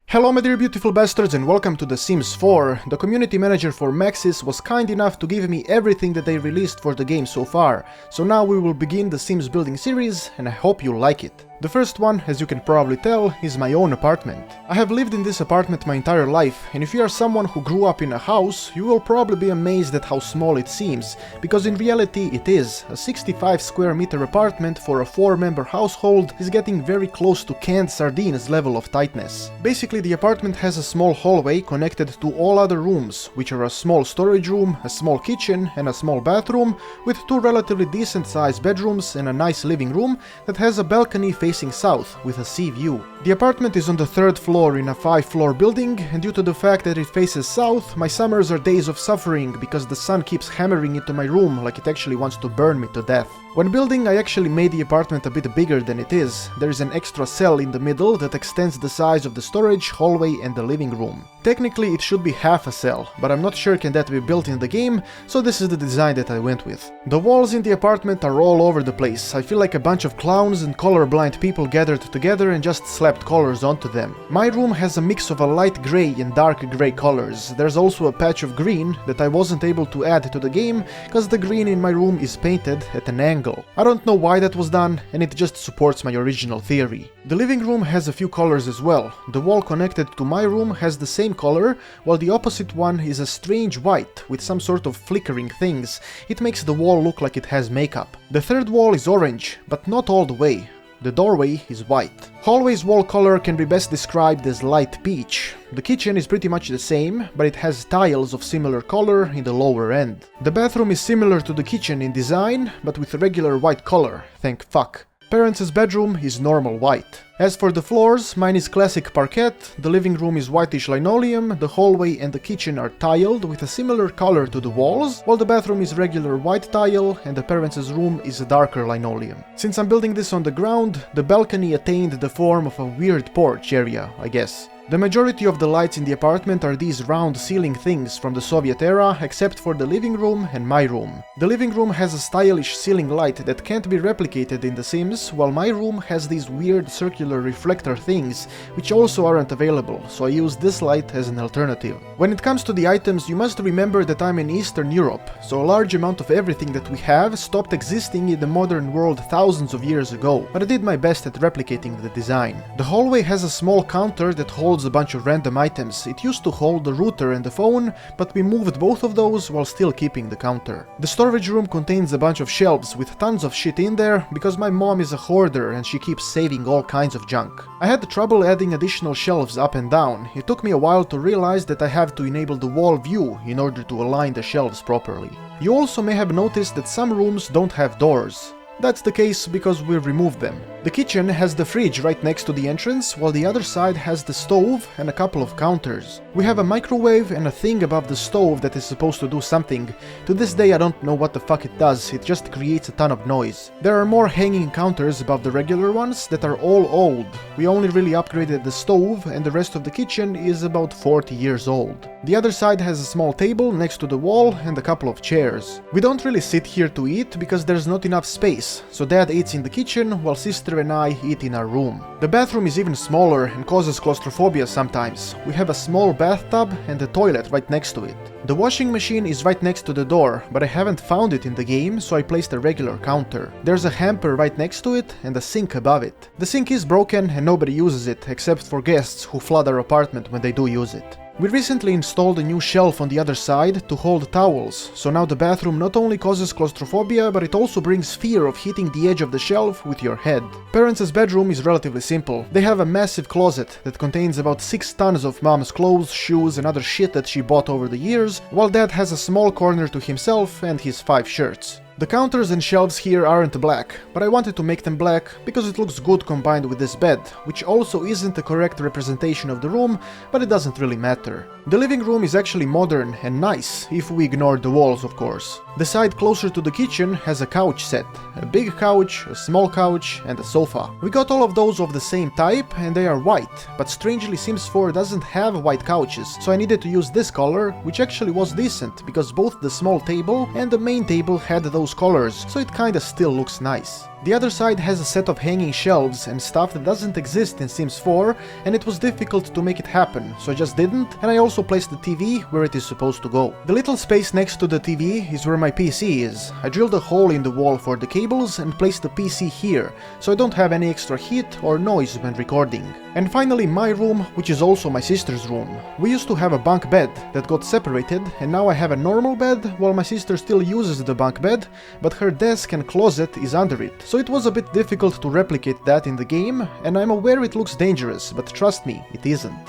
Hello my dear beautiful bastards and welcome to The Sims 4. The community manager for Maxis was kind enough to give me everything that they released for the game so far, so now we will begin the Sims building series and I hope you like it. The first one, as you can probably tell, is my own apartment. I have lived in this apartment my entire life, and if you are someone who grew up in a house, you will probably be amazed at how small it seems, because in reality it is. A 65 square meter apartment for a 4-member household is getting very close to canned sardines level of tightness. Basically the apartment has a small hallway connected to all other rooms, which are a small storage room, a small kitchen and a small bathroom, with two relatively decent sized bedrooms and a nice living room that has a balcony facing south with a sea view. The apartment is on the 3rd floor in a 5-floor building, and due to the fact that it faces south, my summers are days of suffering because the sun keeps hammering into my room like it actually wants to burn me to death. When building, I actually made the apartment a bit bigger than it is. There is an extra cell in the middle that extends the size of the storage, hallway and the living room. Technically it should be half a cell, but I'm not sure can that be built in the game, so this is the design that I went with. The walls in the apartment are all over the place. I feel like a bunch of clowns and colorblind people gathered together and just slapped colors onto them. My room has a mix of a light grey and dark grey colors. There's also a patch of green that I wasn't able to add to the game because the green in my room is painted at an angle. I don't know why that was done, and it just supports my original theory. The living room has a few colors as well. The wall connected to my room has the same color, while the opposite one is a strange white with some sort of flickering things. It makes the wall look like it has makeup. The third wall is orange, but not all the way. The doorway is white. Hallway's wall color can be best described as light peach. The kitchen is pretty much the same, but it has tiles of similar color in the lower end. The bathroom is similar to the kitchen in design, but with a regular white color, thank fuck. Parents' bedroom is normal white. As for the floors, mine is classic parquet, the living room is whitish linoleum, the hallway and the kitchen are tiled with a similar color to the walls, while the bathroom is regular white tile and the parents' room is a darker linoleum. Since I'm building this on the ground, the balcony attained the form of a weird porch area, I guess. The majority of the lights in the apartment are these round ceiling things from the Soviet era, except for the living room and my room. The living room has a stylish ceiling light that can't be replicated in The Sims, while my room has these weird circular reflector things, which also aren't available, so I use this light as an alternative. When it comes to the items, you must remember that I'm in Eastern Europe, so a large amount of everything that we have stopped existing in the modern world thousands of years ago, but I did my best at replicating the design. The hallway has a small counter that holds a bunch of random items. It used to hold the router and the phone, but we moved both of those while still keeping the counter. The storage room contains a bunch of shelves with tons of shit in there because my mom is a hoarder and she keeps saving all kinds of junk. I had trouble adding additional shelves up and down. It took me a while to realize that I have to enable the wall view in order to align the shelves properly. You also may have noticed that some rooms don't have doors. That's the case because we removed them. The kitchen has the fridge right next to the entrance, while the other side has the stove and a couple of counters. We have a microwave and a thing above the stove that is supposed to do something. To this day I don't know what the fuck it does, it just creates a ton of noise. There are more hanging counters above the regular ones that are all old. We only really upgraded the stove and the rest of the kitchen is about 40 years old. The other side has a small table next to the wall and a couple of chairs. We don't really sit here to eat because there's not enough space, so Dad eats in the kitchen while Sister and I eat in our room. The bathroom is even smaller and causes claustrophobia sometimes. We have a small bathtub and a toilet right next to it. The washing machine is right next to the door, but I haven't found it in the game, so I placed a regular counter. There's a hamper right next to it and a sink above it. The sink is broken and nobody uses it except for guests who flood our apartment when they do use it. We recently installed a new shelf on the other side to hold towels, so now the bathroom not only causes claustrophobia, but it also brings fear of hitting the edge of the shelf with your head. Parents' bedroom is relatively simple. They have a massive closet that contains about 6 tons of mom's clothes, shoes and other shit that she bought over the years, while Dad has a small corner to himself and his 5 shirts. The counters and shelves here aren't black, but I wanted to make them black because it looks good combined with this bed, which also isn't the correct representation of the room, but it doesn't really matter. The living room is actually modern and nice, if we ignore the walls of course. The side closer to the kitchen has a couch set, a big couch, a small couch and a sofa. We got all of those of the same type and they are white, but strangely Sims 4 doesn't have white couches, so I needed to use this color, which actually was decent because both the small table and the main table had those colors, so it kinda still looks nice. The other side has a set of hanging shelves and stuff that doesn't exist in Sims 4, and it was difficult to make it happen, so I just didn't, and I also placed the TV where it is supposed to go. The little space next to the TV is where my PC is. I drilled a hole in the wall for the cables and placed the PC here, so I don't have any extra heat or noise when recording. And finally my room, which is also my sister's room. We used to have a bunk bed that got separated, and now I have a normal bed, while my sister still uses the bunk bed, but her desk and closet is under it. So it was a bit difficult to replicate that in the game, and I'm aware it looks dangerous, but trust me, it isn't.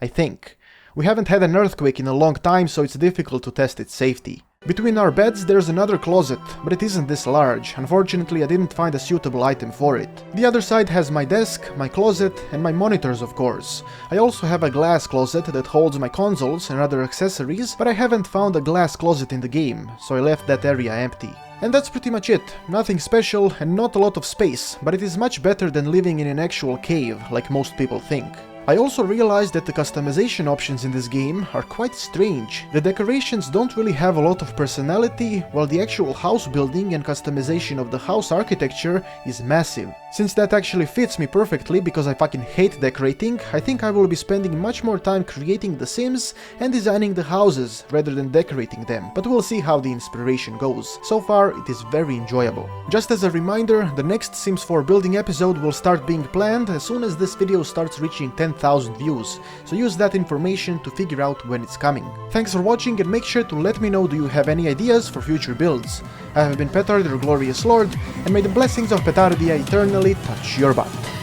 I think. We haven't had an earthquake in a long time, so it's difficult to test its safety. Between our beds there's another closet, but it isn't this large. Unfortunately, I didn't find a suitable item for it. The other side has my desk, my closet, and my monitors, of course. I also have a glass closet that holds my consoles and other accessories, but I haven't found a glass closet in the game, so I left that area empty. And that's pretty much it. Nothing special and not a lot of space, but it is much better than living in an actual cave, like most people think. I also realized that the customization options in this game are quite strange. The decorations don't really have a lot of personality, while the actual house building and customization of the house architecture is massive. Since that actually fits me perfectly because I fucking hate decorating, I think I will be spending much more time creating the Sims and designing the houses rather than decorating them, but we'll see how the inspiration goes. So far, it is very enjoyable. Just as a reminder, the next Sims 4 building episode will start being planned as soon as this video starts reaching 10,000 views, so use that information to figure out when it's coming. Thanks for watching, and make sure to let me know, do you have any ideas for future builds. I have been Petard, your glorious lord, and may the blessings of Petardia eternally touch your butt.